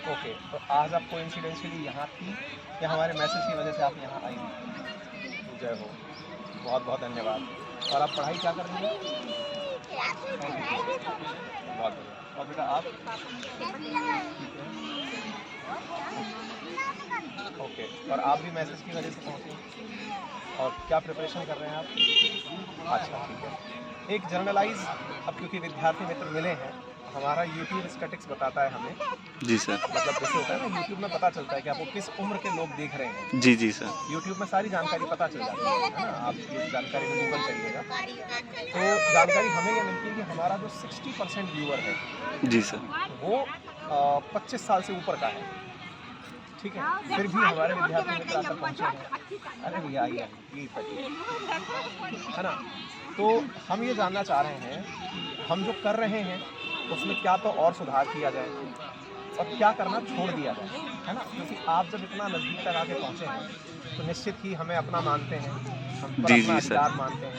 Okay, तो आज आप कोइंसिडेंशियली यहाँ थी या हमारे मैसेज की वजह से आप यहाँ आई? जय हो, बहुत बहुत धन्यवाद। और आप पढ़ाई क्या कर रही हैं? बहुत बढ़िया। और बेटा आप? ओके, और आप भी मैसेज की वजह से पहुँचे और क्या प्रिपरेशन कर रहे हैं आप? अच्छा, ठीक है। एक जर्नलाइज, अब क्योंकि विद्यार्थी मित्र मिले हैं, हमारा यूट्यूब स्टैटिक्स बताता है हमें। जी सर। मतलब जैसे होता है ना, यूट्यूब में पता चलता है कि आपको किस उम्र के लोग देख रहे हैं। जी जी सर। यूट्यूब में सारी जानकारी पता चल जाती है ना। आप ये जानकारी में गूगल करिएगा तो जानकारी हमें ये मिलती है कि हमारा जो 60% व्यूअर है जी सर। वो 25 साल से ऊपर का है। ठीक है, फिर भी हमारे विद्यार्थी मित्र आकर पहुँचे हैं। अरे भैया आइए, है ना। तो हम ये जानना चाह रहे हैं कि हम जो कर रहे हैं उसमें क्या तो और सुधार किया जाए और क्या करना छोड़ दिया जाए, है ना। क्योंकि आप जब इतना नज़दीक तक आके पहुँचे हैं तो निश्चित ही हमें अपना मानते हैं, हम पर जी अपना जी सर। अधिकार मानते हैं,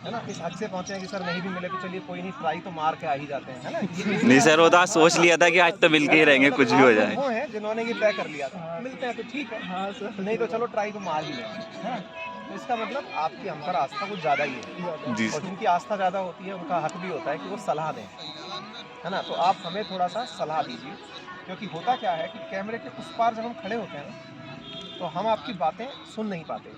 है ना। इस हद से पहुँचे हैं कि सर नहीं भी मिले तो चलिए कोई नहीं, ट्राई तो मार के आ ही जाते हैं, है ना। नहीं सर, वो तो आज सोच लिया था कि आज तो मिल के ही रहेंगे, कुछ भी हो जाए। वो हैं जिन्होंने ये तय कर लिया था मिलते हैं तो ठीक है, हाँ सर, नहीं तो चलो ट्राई तो मार ही लेंगे, है ना। तो इसका मतलब आपकी हम पर आस्था कुछ ज़्यादा ही है, जी और सर। जिनकी आस्था ज़्यादा होती है उनका हक भी होता है कि वो सलाह दें, है ना। तो आप हमें थोड़ा सा सलाह दीजिए, क्योंकि होता क्या है कि कैमरे के उस पार जब हम खड़े होते हैं ना तो हम आपकी बातें सुन नहीं पाते।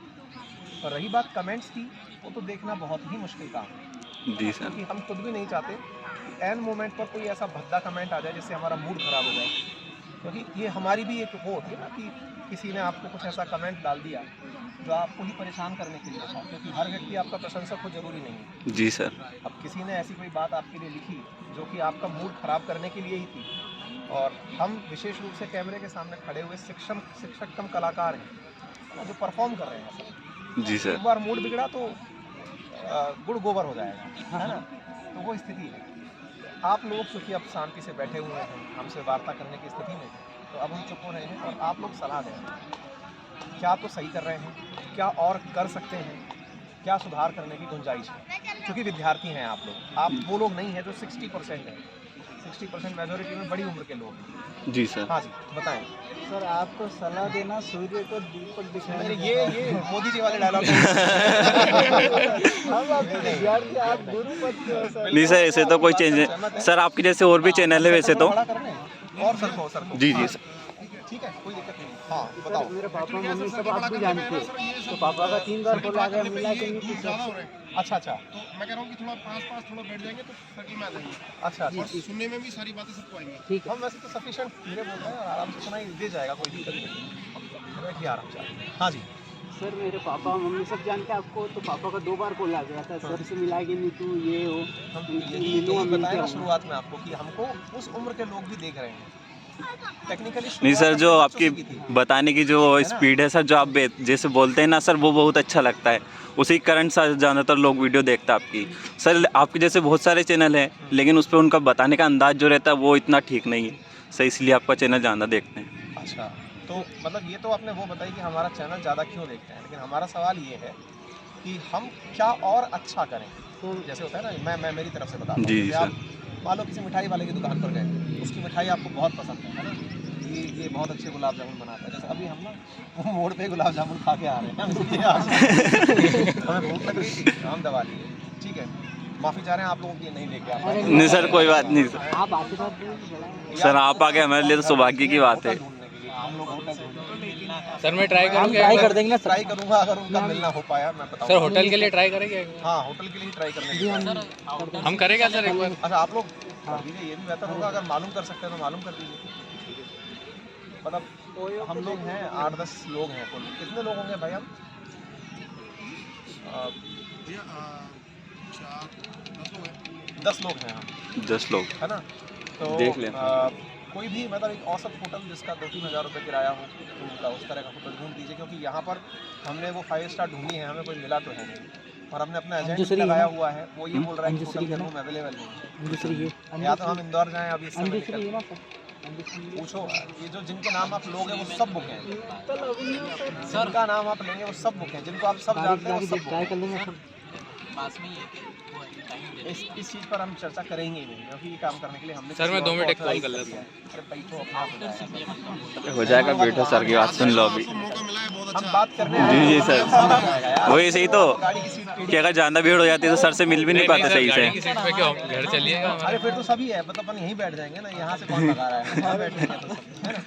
और रही बात कमेंट्स की, वो तो देखना बहुत ही मुश्किल काम है, जी सर। क्योंकि हम खुद भी नहीं चाहते कि एन मोमेंट पर कोई ऐसा भद्दा कमेंट आ जाए जिससे हमारा मूड ख़राब हो जाए। क्योंकि ये हमारी भी एक वो होती है ना कि किसी ने आपको कुछ ऐसा कमेंट डाल दिया जो आपको ही परेशान करने के लिए था, क्योंकि हर व्यक्ति आपका प्रशंसक हो जरूरी नहीं है। जी सर। अब किसी ने ऐसी कोई बात आपके लिए लिखी जो कि आपका मूड ख़राब करने के लिए ही थी, और हम विशेष रूप से कैमरे के सामने खड़े हुए शिक्षक कम कलाकार हैं जो परफॉर्म कर रहे हैं सब। जी सर। एक बार मूड बिगड़ा तो गुड़ गोबर हो जाएगा, है ना। तो वो स्थिति है। आप लोग चूँकि अब शांति से बैठे हुए हैं, हमसे वार्ता करने की स्थिति में हैं, तो अब हम चुप हो रहे हैं और आप लोग सलाह दें, क्या तो सही कर रहे हैं, क्या और कर सकते हैं, क्या सुधार करने की गुंजाइश है। क्योंकि विद्यार्थी हैं आप लोग, आप वो लोग नहीं हैं जो 60% हैं। 60% मेजॉरिटी में बड़ी उम्र के लोग हैं। जी सर। हाँ जी, बताएं। सर आपको सलाह देना सूर्य को दीपक दिखाना। ये मोदी जी वाले डायलॉग हम आपके विद्यार्थी, आप गुरु पद के हो सर। नहीं सर, ऐसे तो कोई चेंज है सर, आपके जैसे और भी चैनल है वैसे तो। और सर को जी जी सर। ठीक है, कोई दिक्कत नहीं। हाँ बताओ। मेरे पापा मम्मी सब आप भी जानते हैं, तो पापा का 3 बार कॉल आ गया, मिला के नहीं कुछ। अच्छा अच्छा, तो मैं कह रहा हूँ कि थोड़ा पास थोड़ा बैठ जाएंगे तो सर्कल में आ जाएंगे। अच्छा अच्छा, सुनने में भी सारी बातें सबको आएंगी। ठीक है। हम वैसे तो सफिशिएंट धीरे बोल रहे हैं और आराम से सुनाई दे जाएगा, कोई दिक्कत नहीं। बैठिए आराम से। हाँ जी सर मेरे पापा मम्मी सब जानते हैं आपको, तो पापा का 2 बार कॉल आ गया था, सर से मिला के नहीं तू ये हो, हम मिलूंगा यही बताया ना मिलते शुरुआत में आपको कि हमको उस उम्र के लोग भी देख रहे हैं। टेक्निकली नहीं सर, जो आपकी बताने की जो स्पीड है सर, जो आप जैसे बोलते हैं ना सर, वो बहुत अच्छा लगता है। उसी कारण सर ज़्यादातर लोग वीडियो देखते हैं आपकी। सर आपके जैसे बहुत सारे चैनल हैं, लेकिन उस पर उनका बताने का अंदाज जो रहता है वो इतना ठीक नहीं है सर, इसलिए आपका चैनल ज़्यादा देखते हैं। अच्छा, तो मतलब ये तो आपने वो बताई कि हमारा चैनल ज़्यादा क्यों देखते हैं, लेकिन हमारा सवाल ये है कि हम क्या और अच्छा करें। जैसे होता है ना, मैं मेरी तरफ से बता रहा हूँ। जी जैसे सर। आप मान लो किसी मिठाई वाले की दुकान पर गए, उसकी मिठाई आपको बहुत पसंद है ना, ये बहुत अच्छे गुलाब जामुन बनाता है। जैसे अभी हम ना वो मोड़ पे गुलाब जामुन खा के आ रहे हैं, हमें भूख लग रही थी, हम दबा लिए, ठीक है। माफ़ी चाह रहे हैं आप लोगों की नहीं लेके आ पाए। नहीं सर, कोई बात नहीं सर। आप आशीर्वाद सर आप आगे हमारे लिए तो सौभाग्य की बात है। हम लोग होटल ढूंढने, सर मैं ट्राई हम ट्राई कर देंगे ना सर। ट्राई करूँगा, अगर उनका मिलना हो पाया मैं बताऊँगा। सर होटल के लिए ट्राई करेंगे। हाँ, होटल के लिए ही ट्राई करने जी की। हम हम करेंगे सर एक बार। अच्छा, आप लोग कर दीजिए, ये भी बेहतर होगा। अगर मालूम कर सकते हैं तो मालूम कर दीजिए। मतलब हम लोग हैं 8-10 लोग हैं कुल। कितने लोग होंगे भाई हम? 10 लोग हैं हम, 10 लोग है ना। तो देख लेना। कोई भी मतलब एक औसत होटल जिसका 2-3 हज़ार रुपये किराया हो, तो उनका उस तरह का होटल ढूंढ दीजिए। क्योंकि यहाँ पर हमने वो 5 स्टार ढूंढी है, हमें कोई मिला तो है नहीं, और हमने अपना एजेंट अंजुश्री है लगाया ना? हुआ है, वो ये बोल रहा है कि अंजुश्री होटल के है ना? रूम अवेलेबल नहीं दूसरी ये है। या तो हम इंदौर जाएँ अभी इस समय अंजुश्री निकल। है ना सर, अंजुश्री पूछो, ये जो जिनके नाम आप लोगे वो सब बुक हैं, जिनका नाम आप लेंगे वो सब बुक हैं, जिनको आप सब जानते हैं वो सब बुक ट्राई हैं। कर लेंगे सर। पास में ही है कि वो है टाइम इस चीज़ पर हम चर्चा करेंगे ही नहीं, क्योंकि ये काम करने के लिए हमने सर, मैं किसी 2 मिनट और एक को कॉल authorize कर कर लेता दिया है। अरे भाई तो अपना हो जाएगा। हो जाएगा बैठो सर की बात सुन लो अभी। मौका मिला है बहुत हम अच्छा। बात करने आए जी, हैं, जी, तो सर। हमें मौका मिलेगा यार। वही सही तो गाड़ी की सीट टेढ़ी- कि अगर ज़्यादा भीड़ हो जाती है तो सर से मिल भी नहीं पाते सर, सही गाड़ी से। की सीट पे क्यों घर चलिएगा अरे फिर तो सभी है, मतलब अपन यहीं बैठ जाएंगे ना, यहाँ से कौन लगा रहा है, यहाँ बैठ जाएंगे तो सब, है ना।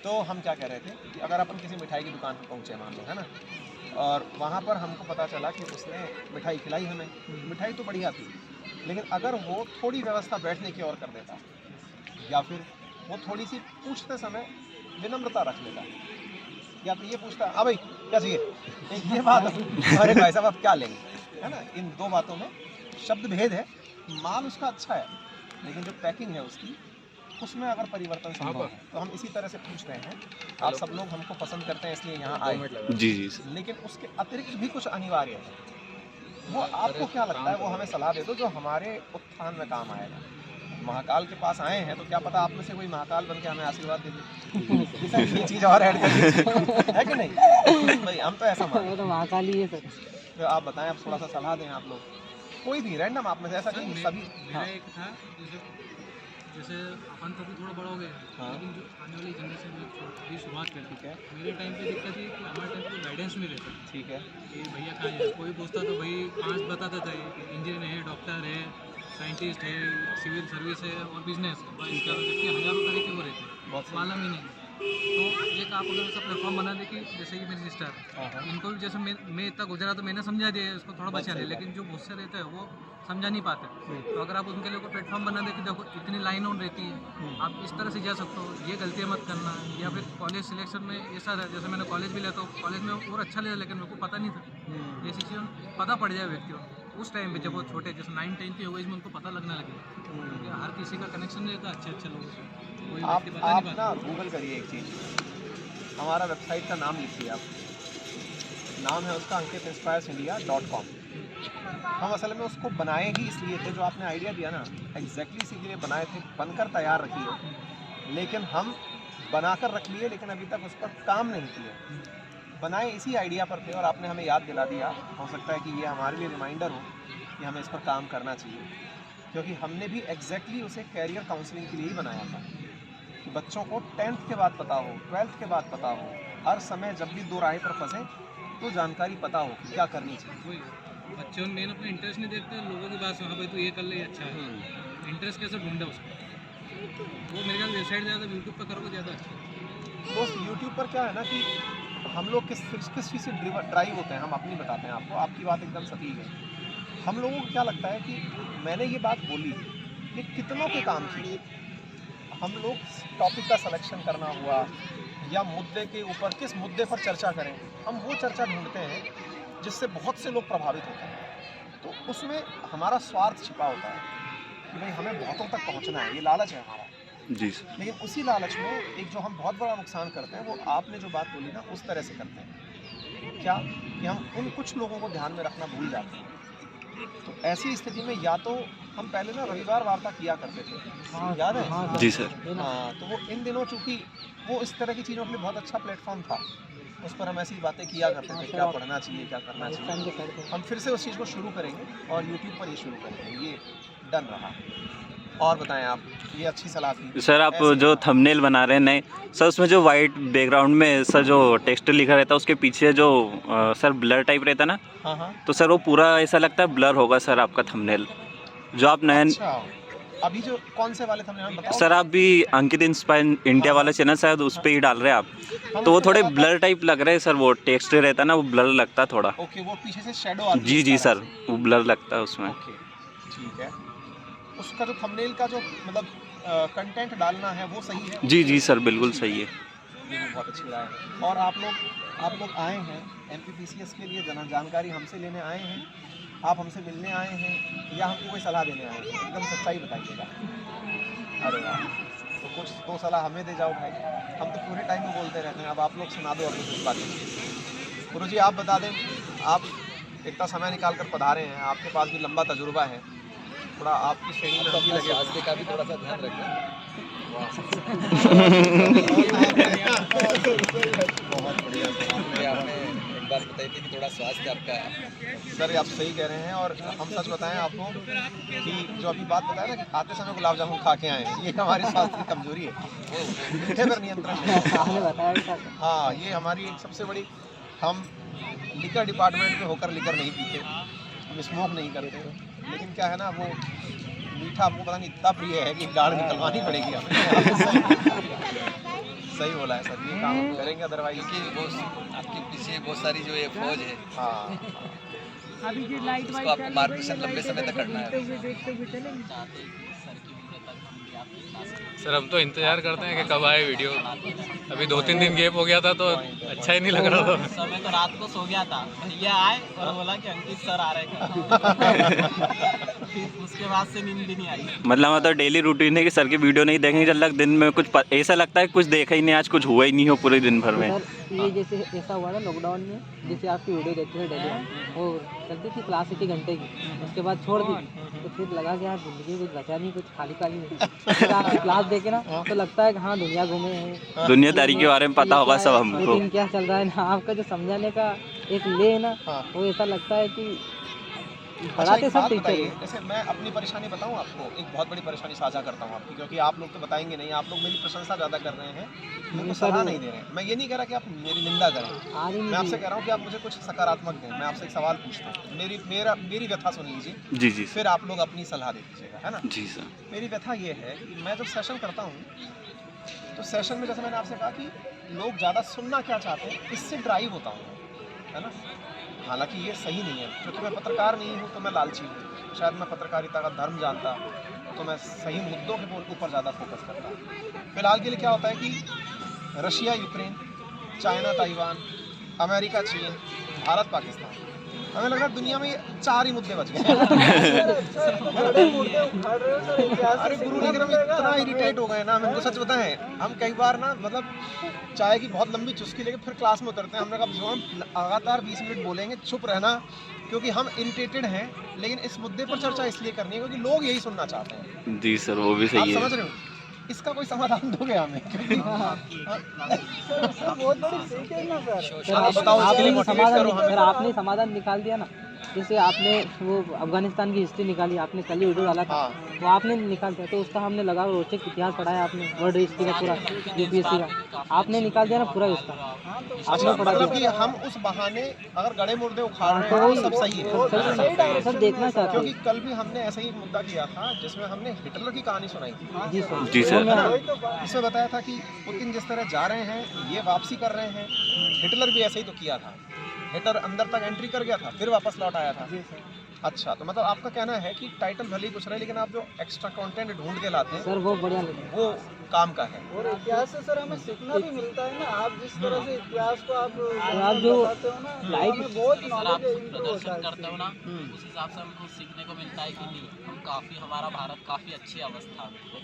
तो हम क्या कह रहे थे कि अगर अपन किसी मिठाई की दुकान पर पहुँचे मान लो, है ना, और वहाँ पर हमको पता चला कि उसने मिठाई खिलाई हमें, मिठाई तो बढ़िया थी, लेकिन अगर वो थोड़ी व्यवस्था बैठने की और कर देता, या फिर वो थोड़ी सी पूछते समय विनम्रता रख लेता, या तो ये पूछता हाँ भाई क्या चाहिए, ये बात, अरे भाई साहब आप क्या लेंगे, है ना। इन दो बातों में शब्द भेद है, माल उसका अच्छा है, लेकिन जो पैकिंग है उसकी, उसमें अगर परिवर्तन संभव है तो हम इसी तरह से पूछ रहे हैं। आप सब लोग हमको पसंद करते हैं इसलिए यहाँ आए, जी जी सर। लेकिन उसके अतिरिक्त भी कुछ अनिवार्य है। वो आपको क्या लगता है, वो हमें सलाह दे दो जो हमारे उत्थान में काम आएगा। महाकाल के पास आए हैं तो क्या पता आप में से कोई महाकाल बन के हमें आशीर्वाद दे दे, ये चीज़ और ऐड कर दीजिए, है कि नहीं भाई, हम तो ऐसा मानते तो महाकाल ही है सर। हैं। तो आप बताएं, आप थोड़ा सा सलाह दें, आप लोग कोई भी रैंडम आप में से, ऐसा नहीं कि सभी। मेरा एक था जैसे अपन तो भी थोड़ा बड़ा हो गए, हाँ। लेकिन जो आने वाली जनरेशन में अभी शुरुआत करती ठीक है, मेरे टाइम पे दिक्कत थी कि हमारे टाइम पे गाइडेंस नहीं रहता ठीक है, कि भैया कहाँ है, कोई पूछता तो भाई 5 बताता था, इंजीनियर है, डॉक्टर है, साइंटिस्ट है, सिविल सर्विस है और बिजनेस है, बस इसका जबकि हज़ारों तरीके वो रहते हैं, बहुत सही। मालूम ही नहीं। तो एक आप अगर ऐसा प्लेटफॉर्म बना दे कि जैसे कि मेरी सिस्टर हाँ, हाँ। इनको भी जैसे मैं इतना गुजरा तो मैंने समझा दिया, इसको थोड़ा बचा दिया, लेकिन जो मुझसे रहते हैं वो समझा नहीं पाते। तो अगर आप उनके लिए कोई प्लेटफॉर्म बना दे कि देखो इतनी लाइन ऑन रहती है, आप इस तरह से जा सकते हो, ये गलतियाँ मत करना, या फिर कॉलेज सिलेक्शन में ऐसा है, जैसे मैंने कॉलेज भी लिया तो कॉलेज में और अच्छा लिया, लेकिन मेरे को पता नहीं था, ये चीज़ें पता पड़ जाए व्यक्ति को उस टाइम पे जब वो छोटे, जैसे 9-10 की हो गई, इसमें उनको पता लगने लगे, क्योंकि हर किसी का कनेक्शन नहीं रहता अच्छे लोगों से, कोई आप व्यक्ति पता नहीं ना पाता। गूगल करिए एक चीज़, हमारा वेबसाइट का नाम लिखिए आप, नाम है उसका ankitinspireindia.com। हम असल में उसको बनाए ही इसलिए थे, जो आपने आइडिया दिया ना, एग्जैक्टली इसी के लिए बनाए थे, बनकर तैयार रखिए, लेकिन हम बनाकर रख लिए, लेकिन अभी तक उस पर काम नहीं किए। बनाए इसी आइडिया पर थे और आपने हमें याद दिला दिया, हो सकता है कि ये हमारे लिए रिमाइंडर हो कि हमें इस पर काम करना चाहिए, क्योंकि हमने भी एग्जैक्टली उसे कैरियर काउंसलिंग के लिए ही बनाया था कि बच्चों को 10th के बाद पता हो, 12th के बाद पता हो, हर समय जब भी दो राह पर फंसे तो जानकारी पता हो कि क्या करनी चाहिए। वही बच्चों में मेन अपना इंटरेस्ट नहीं देखते, लोगों की बात सुना, भाई तू ये कर ले, ये अच्छा है, इंटरेस्ट कैसे ढूंढे उसको, वो मेरे ख्याल वेबसाइट ज़्यादा यूट्यूब पर करोगे ज़्यादा अच्छा। दोस्त यूट्यूब पर क्या है ना कि हम लोग किस चीज़ से ड्राइव होते हैं, हम अपनी बताते हैं आपको, आपकी बात एकदम सटीक है। हम लोगों को क्या लगता है कि मैंने ये बात बोली, ये कितनों के काम की, हम लोग टॉपिक का सिलेक्शन करना हुआ या मुद्दे के ऊपर किस मुद्दे पर चर्चा करें, हम वो चर्चा ढूंढते हैं जिससे बहुत से लोग प्रभावित होते हैं। तो उसमें हमारा स्वार्थ छिपा होता है कि भाई हमें बहुतों तक पहुंचना है, ये लालच है हमारा। जी सर। लेकिन उसी लालच में एक जो हम बहुत बड़ा नुकसान करते हैं, वो आपने जो बात बोली ना उस तरह से करते हैं, क्या कि हम उन कुछ लोगों को ध्यान में रखना भूल जाते हैं। तो ऐसी स्थिति में या तो हम पहले ना रविवार वार्ता किया करते थे, याद है? जी सर। हाँ, तो वो इन दिनों चूँकि वो इस तरह की चीज़ों के लिए बहुत अच्छा प्लेटफॉर्म था, उस पर हम ऐसी बातें किया करते थे, क्या पढ़ना चाहिए, क्या करना चाहिए। हम फिर से उस चीज़ को शुरू करेंगे और यूट्यूब पर ये शुरू करेंगे, ये डन रहा। और बताएं आप, ये अच्छी सलाह थी सर। आप जो थंबनेल बना रहे हैं नए सर, उसमें जो वाइट बैकग्राउंड में सर जो टेक्स्ट लिखा रहता है, उसके पीछे जो सर ब्लर टाइप रहता है ना, हाँ हाँ, तो सर वो पूरा ऐसा लगता है ब्लर होगा सर आपका थंबनेल, जो आप नए। अच्छा अभी जो कौन से वाले थंबनेल बताओ सर आप भी अंकित इंस्पायर इंडिया वाला चैनल शायद उस पर ही डाल रहे हैं आप, तो वो थोड़े ब्लर टाइप लग रहे हैं सर, वो टेक्स्ट रहता है ना वो ब्लर लगता है थोड़ा। ओके, वो पीछे से शैडो आती है। जी जी सर, वो ब्लर लगता है उसमें। ओके ठीक है, उसका जो थंबनेल का जो मतलब कंटेंट डालना है वो सही है। जी जी सर, बिल्कुल सही है। ये भी बहुत अच्छी राय है। और आप लोग आए हैं MPPCS के लिए जानकारी हमसे लेने आए हैं, आप हमसे मिलने आए हैं या हमको कोई सलाह देने आए हैं? एकदम सच्चाई बताइएगा। अरे वाह, तो कुछ दो सलाह हमें दे जाओ भाई, हम तो पूरे टाइम में बोलते रहते हैं, अब आप लोग सुना दो अपनी कुछ बातें। गुरु जी आप बता दें, आप इतना समय निकाल कर पधारे हैं, आपके पास भी लंबा तजुर्बा है, थोड़ा आपकी श्रेणी में हम भी लगे, स्वास्थ्य का भी थोड़ा सा ध्यान रखें। बहुत बढ़िया, आपने एक बार बताइए कि थोड़ा स्वास्थ्य आपका। सर आप सही कह रहे हैं, और हम सच बताएं आपको कि जो अभी बात बताया ना कि आते समय गुलाब जामुन खा के आए हैं, ये हमारी स्वास्थ्य की कमजोरी है, मीठे पर नियंत्रण नहीं है। आपने बताया भी था। हाँ, ये हमारी एक सबसे बड़ी, हम लिकर डिपार्टमेंट में होकर लिकर नहीं पीते, हम स्मोक नहीं करते, लेकिन क्या है ना, वो मीठा आपको पता नहीं इतना प्रिय है कि गाढ़ निकलवानी पड़ेगी हमें। सही बोला है सर, ये काम हम करेंगे, अदरवाइज क्योंकि वो आपके पीछे बहुत सारी जो ये फौज है, हाँ अभी जो लाइट उसको आपको मार्गदर्शन लंबे समय तक करना है। देखते हुए चलेंगे। सर हम तो इंतजार करते हैं कि कब आए वीडियो। अभी 2-3 दिन गैप हो गया था तो अच्छा ही नहीं लग रहा था। सर मैं तो रात को सो गया था, भैया आए और बोला कि अंकित सर आ रहे हैं। फिर उसके बाद से नींद भी नहीं आई। मतलब डेली रूटीन है कि सर की वीडियो नहीं देखेंगे जब तक दिन में कुछ ऐसा लगता है कुछ देखा ही नहीं, आज कुछ हुआ ही नहीं हो पूरे दिन भर में। सर ये जैसे ऐसा हुआ ना लॉकडाउन में, जैसे आपकी वीडियो देखते थे डेली, वो चलती थी क्लास 1 घंटे की, उसके बाद छोड़ दी, तो फिर लगा कि यार जिंदगी कुछ बचा नहीं, कुछ खाली खाली नहीं। फिर आपकी क्लास देखे ना तो लगता है कि हाँ दुनिया घूमे हैं, दुनियादारी के बारे में पता होगा सब हमको। रूटीन क्या चल रहा है ना, आपका जो समझाने का एक ले है ना, वो ऐसा लगता है कि अच्छा, पढ़ाते एक सब बात टीचर बताइए, हैं। जैसे मैं अपनी परेशानी बताऊं आपको, एक बहुत बड़ी परेशानी साझा करता हूं आपकी, क्योंकि आप लोग तो बताएंगे नहीं, आप लोग मेरी प्रशंसा ज़्यादा कर रहे हैं, मेरे को सलाह नहीं दे रहे हैं। मैं ये नहीं कह रहा कि आप मेरी निंदा करें, मैं आपसे कह रहा हूं कि आप मुझे कुछ सकारात्मक दें। मैं आपसे एक सवाल पूछता हूँ, मेरी व्यथा सुन लीजिए, जी जी फिर आप लोग अपनी सलाह दे दीजिएगा, है ना। जी सर। मेरी व्यथा ये है कि मैं जब सेशन करता हूँ, तो सेशन में जैसे मैंने आपसे कहा कि लोग ज़्यादा सुनना क्या चाहते हैं, इससे ड्राइव होता हूँ, है ना। हालांकि ये सही नहीं है, क्योंकि मैं पत्रकार नहीं हूँ तो मैं लालची हूँ। शायद मैं पत्रकारिता का धर्म जानता तो मैं सही मुद्दों के ऊपर ज़्यादा फोकस करता। फिलहाल के लिए क्या होता है कि Russia Ukraine, China Taiwan, America चीन, भारत पाकिस्तान, हमें लग रहा है दुनिया में ये 4 ही मुद्दे बच गए। अरे गुरु, लेकिन हम इतना इरिटेट हो गए ना, हम इनको सच बताएं, हम कई बार ना मतलब चाय की बहुत लंबी चुस्की लेके फिर क्लास में उतरते हैं। हमने कहा हम लगातार 20 मिनट बोलेंगे, चुप रहना, क्योंकि हम इरिटेटेड हैं, लेकिन इस मुद्दे पर चर्चा इसलिए करनी है क्योंकि लोग यही सुनना चाहते हैं। जी सर, वो भी आप सही है। समझ रहे हो, इसका कोई समाधान दोगे हमें, क्योंकि बहुत बड़ी सीख है ना सर। आप बताओ, इसके लिए मोटिवेट करो हमें। आपने समाधान निकाल दिया ना, जैसे आपने वो अफगानिस्तान की हिस्ट्री निकाली, आपने कल ही वीडियो डाला था, तो आपने निकाल दिया, तो उसका हमने लगा रोचक इतिहास पढ़ाया आपने, वर्ल्ड हिस्ट्री का पूरा, यूपीएससी का आपने निकाल दिया ना पूरा उसका। अच्छा, मतलब कि हम उस बहाने अगर गड़े मुर्दे उखाड़ रहे हैं तो सब सही है, सब देखना चाहते हैं। क्योंकि कल भी हमने ऐसा ही मुद्दा किया था जिसमें हमने हिटलर की कहानी सुनाई थी। जी सर, जी सर। है ना? इसमें बताया था कि पुतिन जिस तरह जा रहे हैं, ये वापसी कर रहे हैं, हिटलर भी ऐसे ही तो किया था। हिटलर अंदर तक एंट्री कर गया था, फिर वापस लौट आया था। अच्छा, तो मतलब आपका कहना है कि टाइटल भले ही कुछ रहे, लेकिन आप जो एक्स्ट्रा कंटेंट ढूंढ के लाते हैं सर वो बढ़िया लगे। वो काम का है। और इतिहास से सर हमें सीखना भी मिलता है ना, आप जिस तरह से इतिहास को आप जो बताते हो ना, लाइव हमें बहुत सर आप नॉलेज कुछ इम्प्रूव होता प्रदर्शन है। करते हो ना, उस हिसाब से हमको सीखने को मिलता है कि नहीं, हम काफ़ी, हमारा भारत काफ़ी अच्छी अवस्था में है।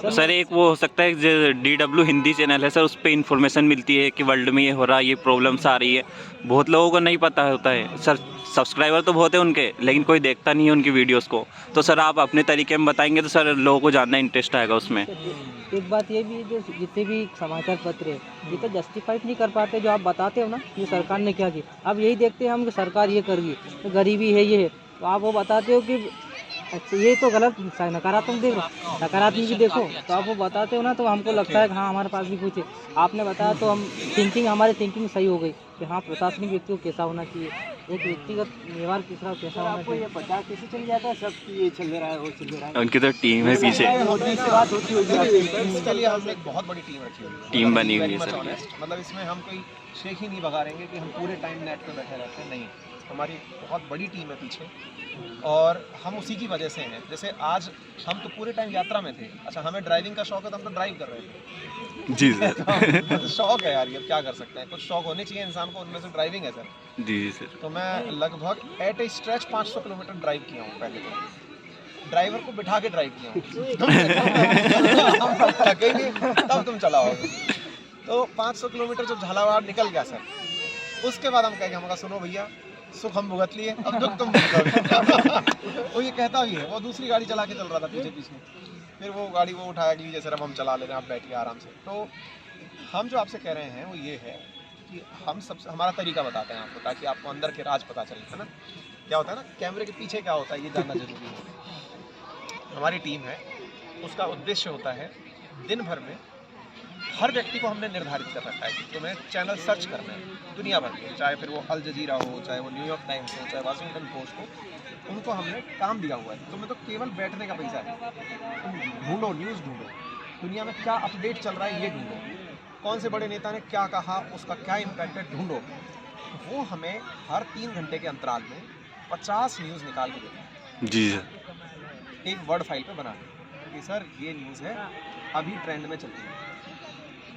तो सर एक वो हो सकता है जो DW हिंदी चैनल है सर, उस पर इंफॉर्मेशन मिलती है कि वर्ल्ड में ये हो रहा है, ये प्रॉब्लम्स आ रही है, बहुत लोगों को नहीं पता होता है सर। सब्सक्राइबर तो बहुत है उनके, लेकिन कोई देखता नहीं है उनकी वीडियोस को। तो सर आप अपने तरीके में बताएंगे तो सर लोगों को जानना इंटरेस्ट आएगा उसमें। एक बात ये भी है, जो जितने भी समाचार पत्र है ये तो जस्टिफाइड नहीं कर पाते जो आप बताते हो ना, ये सरकार ने क्या किया। अब यही देखते हैं हम कि सरकार ये कर रही है, तो गरीबी है, ये है, तो आप वो बताते हो कि अच्छा ये तो गलत, नकारात्मक देखो, नकारात्मक भी देखो, तो आप वो बताते हो ना, तो हमको लगता है कि हाँ हमारे पास भी कुछ है। आपने बताया तो हम हमारी थिंकिंग सही हो गई कि हाँ प्रशासनिक व्यक्ति को कैसा होना चाहिए, एक व्यक्तिगत व्यवहार किसका कैसा होना चाहिए। आपको ये पता कैसे चल जाता है सब कि ये चल रहा है, वो चल रहा है? उनकी तो टीम है पीछे, मोदी से बात होती होगी आपकी। इसके लिए हमने एक बहुत बड़ी टीम रखी हुई है, टीम बनी हुई है Very much सर। honest। मतलब इसमें हम कोई शेख ही नहीं बघारेंगे कि हम पूरे टाइम नेट पे बैठे रहते हैं, नहीं, हमारी बहुत बड़ी टीम है पीछे, और हम उसी की वजह से हैं। जैसे आज हम तो पूरे टाइम यात्रा में थे। अच्छा, हमें ड्राइविंग का शौक है तो हम तो ड्राइव कर रहे थे। जी सर। तो शौक है यार, ये क्या कर सकते हैं, कुछ शौक होने चाहिए इंसान को, उनमें से ड्राइविंग है सर। जी सर। तो मैं लगभग एट ए स्ट्रेच 500 किलोमीटर ड्राइव किया हूँ। पहले तो ड्राइवर को बिठा के ड्राइव किया हूँ, हम थकेंगे तब तुम चलाओगे। तो 500 किलोमीटर जब झालावाड़ निकल गया सर, उसके बाद हम कहेंगे, हम कहा सुनो भैया, सुख हम भुगत लिए, अब दुख तुम भुगतोगे। वो ये कहता भी है, वो दूसरी गाड़ी चला के चल रहा था पीछे पीछे, फिर वो गाड़ी वो उठाया कि जैसे अब हम चला ले रहे हैं, आप बैठिए आराम से। तो हम जो आपसे कह रहे हैं वो ये है कि हम सबसे हमारा तरीका बताते हैं आपको, ताकि आपको अंदर के राज पता चले, है ना। क्या होता है ना, कैमरे के पीछे क्या होता है ये जानना जरूरी है। हमारी टीम है, उसका उद्देश्य होता है दिन भर में हर व्यक्ति को हमने निर्धारित कर रखा है कि तुम्हें चैनल सर्च करना है दुनिया भर के, चाहे फिर वो अल जजीरा हो, चाहे वो न्यूयॉर्क टाइम्स हो, चाहे वाशिंगटन पोस्ट हो, उनको हमने काम दिया हुआ है। तुम्हें तो केवल बैठने का पैसा है, तुम ढूंढो, न्यूज़ ढूंढो, दुनिया में क्या अपडेट चल रहा है ये ढूंढो, कौन से बड़े नेता ने क्या कहा, उसका क्या इम्पैक्ट है ढूंढो। वो हमें हर 3 घंटे के अंतराल में 50 न्यूज़ निकाल के देते हैं जी सर। एक वर्ड फाइल पे बना के कि सर ये न्यूज़ है, अभी ट्रेंड में चलती है,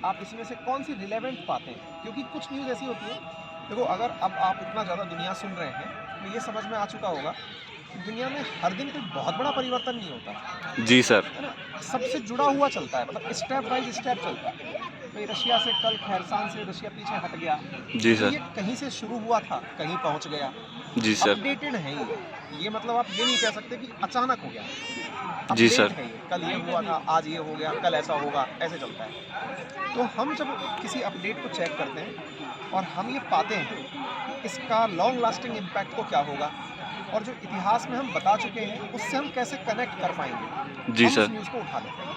आप इसमें से कौन सी रिलेवेंट पाते हैं। क्योंकि कुछ न्यूज़ ऐसी होती है, देखो अगर अब आप इतना ज़्यादा दुनिया सुन रहे हैं तो ये समझ में आ चुका होगा कि दुनिया में हर दिन कोई बहुत बड़ा परिवर्तन नहीं होता, जी सर। है ना। सबसे जुड़ा हुआ चलता है, मतलब स्टेप बाय स्टेप चलता है। भाई रशिया से कल खैरसान से रशिया पीछे हट गया, जी सर। ये कहीं से शुरू हुआ था, कहीं पहुंच गया, जी सर। अपडेटेड है ये मतलब आप ये नहीं कह सकते कि अचानक हो गया, जी अपडेट सर। है ये, कल ये हुआ था, आज ये हो गया, कल ऐसा होगा, ऐसे चलता है। तो हम जब किसी अपडेट को चेक करते हैं और हम ये पाते हैं कि इसका लॉन्ग लास्टिंग इम्पैक्ट को क्या होगा, और जो इतिहास में हम बता चुके हैं उससे हम कैसे कनेक्ट कर पाएंगे, जी हम सर। उस न्यूज़ को उठा लेते हैं,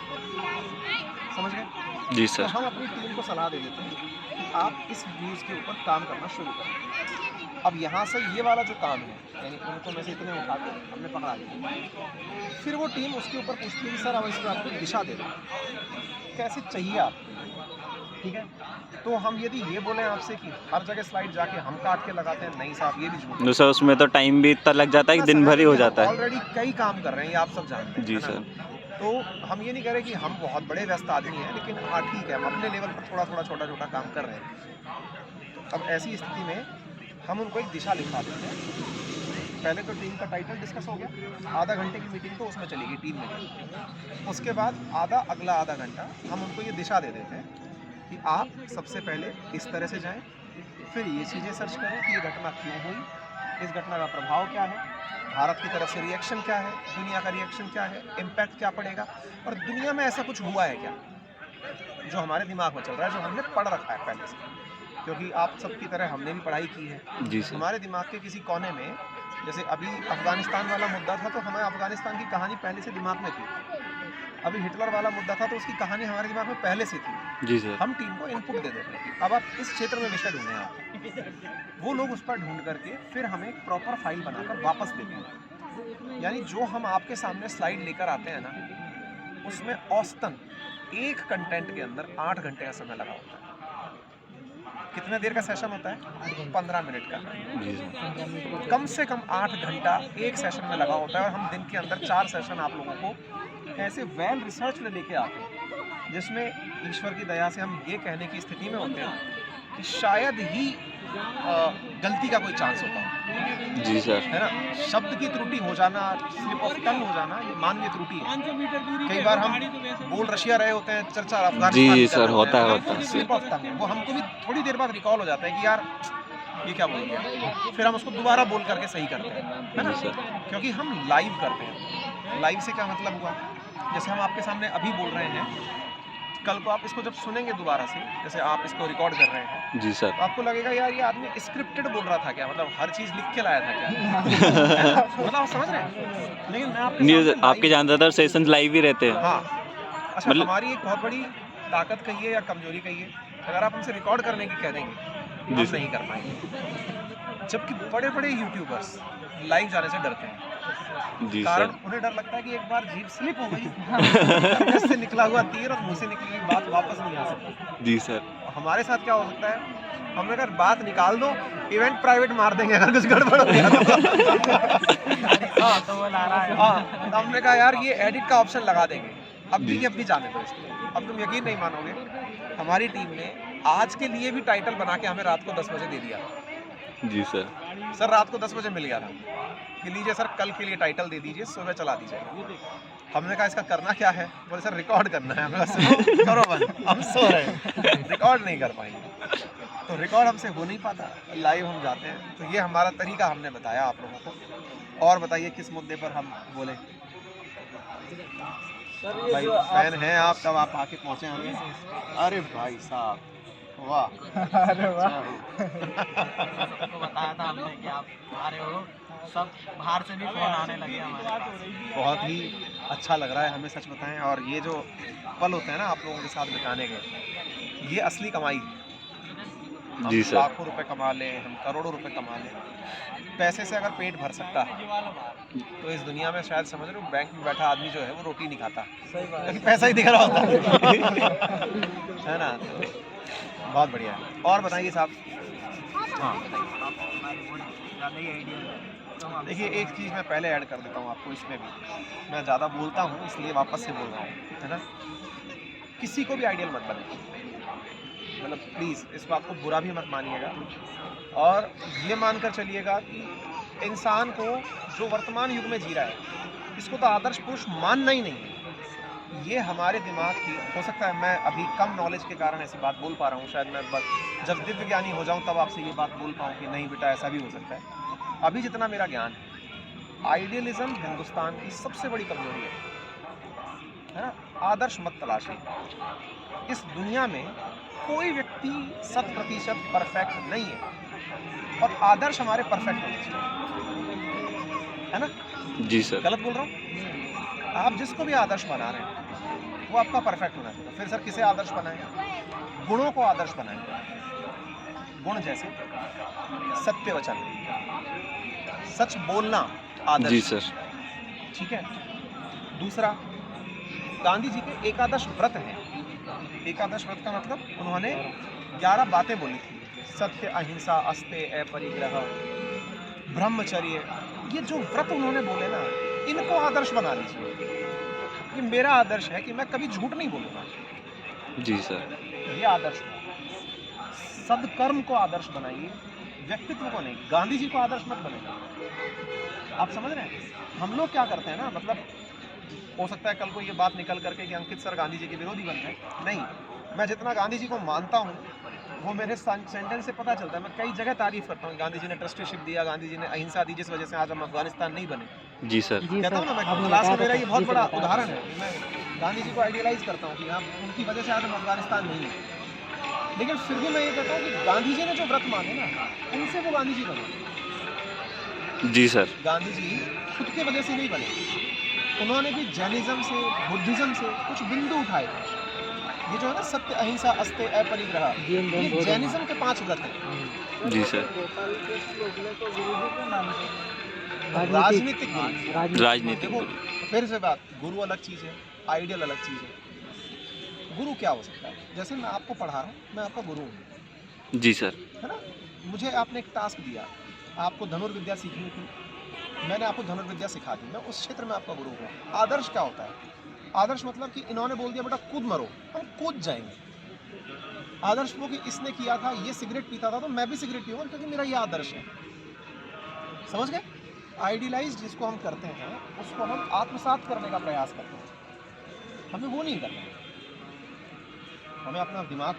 समझ गए। जी तो सर। हम अपनी टीम को सलाह दे देते हैं कि आप इस न्यूज़ के ऊपर काम करना शुरू करें। अब यहाँ से ये वाला जो काम है, यानी उनको में से इतने उठा के हमने पकड़ा लिया, फिर वो टीम उसके ऊपर पूछती है कि सर अब इसमें आपको दिशा दे दो, कैसे चाहिए आपको, ठीक है। तो हम यदि ये बोलें आपसे कि हर जगह स्लाइड जाके हम काट के लगाते हैं, नहीं साहब ये भी झूठ है। तो सर उसमें तो टाइम भी इतना लग जाता है कि दिन भर ही हो जाता है। ऑलरेडी कई काम कर रहे हैं, ये आप सब जानते हैं, जी है ना? सर। तो हम ये नहीं कह रहे कि हम बहुत बड़े व्यस्त आदमी हैं, लेकिन हाँ ठीक है, हम अपने लेवल पर थोड़ा थोड़ा छोटा छोटा काम कर रहे हैं। अब ऐसी स्थिति में हम उनको एक दिशा लिखा देते हैं। पहले तो टीम का टाइटल डिस्कस हो गया, आधा घंटे की मीटिंग तो उसमें चलेगी टीम में। उसके बाद अगला आधा घंटा हम उनको ये दिशा दे देते हैं कि आप सबसे पहले इस तरह से जाएं, फिर ये चीज़ें सर्च करें कि ये घटना क्यों हुई, इस घटना का प्रभाव क्या है, भारत की तरफ से रिएक्शन क्या है, दुनिया का रिएक्शन क्या है, इम्पैक्ट क्या पड़ेगा, और दुनिया में ऐसा कुछ हुआ है क्या जो हमारे दिमाग में चल रहा है, जो हमने पढ़ रखा है पहले से, क्योंकि आप सबकी तरह हमने भी पढ़ाई की है। जी सर। हमारे दिमाग के किसी कोने में, जैसे अभी अफगानिस्तान वाला मुद्दा था तो हमें अफगानिस्तान की कहानी पहले से दिमाग में थी, अभी हिटलर वाला मुद्दा था तो उसकी कहानी हमारे दिमाग में पहले से थी। जी सर। हम टीम को इनपुट दे देते हैं, अब आप इस क्षेत्र में विषय ढूंढें, आप वो लोग उस पर ढूंढ करके फिर हमें एक प्रॉपर फाइल बनाकर वापस देते हैं। यानी जो हम आपके सामने स्लाइड लेकर आते हैं ना, उसमें औसतन एक कंटेंट के अंदर 8 घंटे का समय लगा होता है। कितने देर का सेशन होता है? 15 मिनट का। जी सर। कम से कम 8 घंटा एक सेशन में लगा होता है, और हम दिन के अंदर 4 सेशन आप लोगों को ऐसे वेल रिसर्च में लेके आते हैं, जिसमें ईश्वर की दया से हम ये कहने की स्थिति में होते हैं कि शायद ही गलती का कोई चांस होता है। जी सर। है ना, शब्द की त्रुटि हो जाना, स्लिप ऑफ टंग हो जाना, ये मानवीय त्रुटि है। कई बार हम बोल रशिया रहे होते हैं, चर्चा अफगानिस्तान जी की कर सर, रहे होता है, होते हैं, होता है। स्लिप ऑफ टंग, वो हमको भी थोड़ी देर बाद रिकॉल हो जाता है कि यार ये क्या बोल गया, फिर हम उसको दोबारा बोल करके सही करते हैं, है ना, जी सर। क्योंकि हम लाइव करते हैं। लाइव से क्या मतलब हुआ, जैसे हम आपके सामने अभी बोल रहे हैं, कल को आप इसको जब सुनेंगे दोबारा से, जैसे आप इसको रिकॉर्ड कर रहे हैं, जी सर। तो आपको लगेगा यार ये आदमी स्क्रिप्टेड बोल रहा था क्या, मतलब हर चीज़ लिख के लाया था क्या मतलब आप समझ रहे हैं। लेकिन मैं आपके न्यूज़ सामने आपके ज़्यादातर सेशन लाइव ही रहते हैं। हाँ, अच्छा मतलब- हमारी एक बहुत बड़ी ताकत कहिए या कमजोरी कहिए, अगर आप हमसे रिकॉर्ड करने की कह देंगे हम जी सर। नहीं कर पाएंगे। जबकि बड़े बड़े यूट्यूबर्स लाइव जाने से डरते हैं, जी कारण सर। उन्हें डर लगता है कि एक बार जीभ स्लिप हो गई, मुंह से निकला हुआ तीर और मुंह से निकली हुई बात वापस नहीं आ सकती। जी सर। हमारे साथ क्या हो सकता है, हमने अगर बात निकाल दो, इवेंट प्राइवेट मार देंगे अगर कुछ गड़बड़ हो गया तो। हाँ, तो वो ला रहा है। हाँ, तो हमने कहा यार ये एडिट का ऑप्शन लगा देंगे, अब भी जाने दो इसको। अब तुम यकीन नहीं मानोगे, हमारी टीम ने आज के लिए भी टाइटल बना के हमें रात को 10 बजे दे दिया। जी सर। सर रात को 10 बजे मिल गया था कि लीजिए सर कल के लिए टाइटल दे दीजिए, सुबह चला दीजिएगा। हमने कहा इसका करना क्या है, बोले सर रिकॉर्ड करना है। हमने कहा करो बंद, हम सो रहे हैं, रिकॉर्ड नहीं कर पाएंगे। तो रिकॉर्ड हमसे हो नहीं पाता, लाइव हम जाते हैं। तो ये हमारा तरीका हमने बताया आप लोगों को। और बताइए किस मुद्दे पर हम बोले। भाई फैन हैं आप, तब आप आके पहुँचे हमें। अरे भाई साहब वाह, अरे वाह। सबको बताया था हमने कि आप आ रहे हो, सब बाहर से भी फोन आने लगे हमारे पास। बहुत ही अच्छा लग रहा है हमें, सच बताएं। और ये जो पल होते हैं ना आप लोगों के साथ बिताने के, ये असली कमाई है। हम जी सर। लाखों रुपए कमा लें, हम करोड़ों रुपए कमा लें, पैसे से अगर पेट भर सकता है तो इस दुनिया में शायद समझ रहे हो बैंक में बैठा आदमी जो है वो रोटी नहीं खाता, क्योंकि पैसा ही दिख रहा होता है ना। तो बहुत बढ़िया है। और बताइए साहब। हाँ देखिए, एक चीज़ मैं पहले ऐड कर देता हूँ आपको इसमें भी, मैं ज़्यादा बोलता हूँ इसलिए वापस से बोल रहा हूँ, है ना। किसी को भी आइडियल मत बने, मतलब प्लीज़ इस बात को बुरा भी मत मानिएगा, और ये मानकर चलिएगा कि इंसान को जो वर्तमान युग में जी रहा है इसको तो आदर्श पुरुष मानना ही नहीं है। ये हमारे दिमाग की, हो सकता है मैं अभी कम नॉलेज के कारण ऐसी बात बोल पा रहा हूँ, शायद मैं जब दिव्य ज्ञानी हो जाऊँ तब आपसे ये बात बोल पाऊँ कि नहीं बेटा ऐसा भी हो सकता है। अभी जितना मेरा ज्ञान है, आइडियलिज्म हिंदुस्तान की सबसे बड़ी कमजोरी है ना। आदर्श मत तलाशिए। इस दुनिया में कोई व्यक्ति 100% परफेक्ट नहीं है, और आदर्श हमारे परफेक्ट होने चाहिए, है ना। जी सर। गलत बोल रहा हूँ? आप जिसको भी आदर्श बना रहे हैं वो आपका परफेक्ट होना चाहिए। फिर सर किसे आदर्श बनाएं? गुणों को आदर्श बनाएं। गुण जैसे सत्य वचन, सच बोलना आदर्श। जी सर। ठीक है। दूसरा, गांधी जी के एकादश व्रत हैं। एकादश व्रत का मतलब उन्होंने 11 बातें बोली थी। सत्य, अहिंसा, अस्तेय, अपरिग्रह, ब्रह्मचर्य। ये जो व्रत उन्होंने बोले ना, इनको आदर्श बना लीजिए। ये मेरा आदर्श है कि मैं कभी झूठ नहीं बोलूँगा। जी सर। ये आदर्श है। सदकर्म को आदर्श बनाइए, व्यक्तित्व को नहीं। गांधी जी को आदर्श मत बनाइए। आप समझ रहे हैं? हम लोग क्या करते हैं ना, मतलब हो सकता है कल को ये बात निकल करके कि अंकित सर गांधी जी के विरोधी बन गए। नहीं, मैं जितना गांधी जी को मानता हूँ वो मेरे सेंटेंस से पता चलता है। मैं कई जगह तारीफ करता हूँ, गांधी जी ने ट्रस्टीशिप दिया, गांधी जी ने अहिंसा दी, जिस वजह से आज हम अफगानिस्तान नहीं बने। जी सर। कहता हूँ ना, मैं क्लास में मेरा ये बहुत बड़ा उदाहरण है। मैं गांधी जी को आइडियलाइज करता हूँ कि हाँ उनकी वजह से आज हम अफगानिस्तान नहीं है, लेकिन फिर भी मैं ये कहता हूँ कि गांधी जी ने जो व्रत माने ना, उनसे वो गांधी जी बने। जी सर। गांधी जी खुद के वजह से नहीं बने, उन्होंने भी जैनिज्म से, बुद्धिज्म से कुछ बिंदु उठाए। ये जो है ना सत्य, अहिंसा, अस्तेय, अपरिग्रह, ये जैनिज्म के 5 व्रत हैं। जी सर। गोपाल के लोगों को गुरु के नाम से राजनीतिक गुरु। राजनीतिक देखो, गुरु। फिर से बात, गुरु अलग चीज़ है, आइडियल अलग चीज़ है। गुरु क्या हो सकता है? जैसे मैं आपको पढ़ा रहा हूँ, मैं आपका गुरु हूँ, जी सर। है ना। मुझे आपने एक टास्क दिया, आपको धनुर्विद्या सीखनी थी, मैंने आपको धनुर्विद्या सिखा दी, मैं उस क्षेत्र में आपका गुरु हूँ। आदर्श क्या होता है? आदर्श मतलब कि इन्होंने बोल दिया बेटा कूद मरो, हम कूद जाएंगे। आदर्श वो कि इसने किया था, ये सिगरेट पीता था तो मैं भी सिगरेट पीऊंगा, क्योंकि मेरा ये आदर्श है। समझ गए? आइडियलाइज जिसको हम करते हैं उसको हम आत्मसात करने का प्रयास करते हैं, हमें वो नहीं करना। हमें अपना दिमाग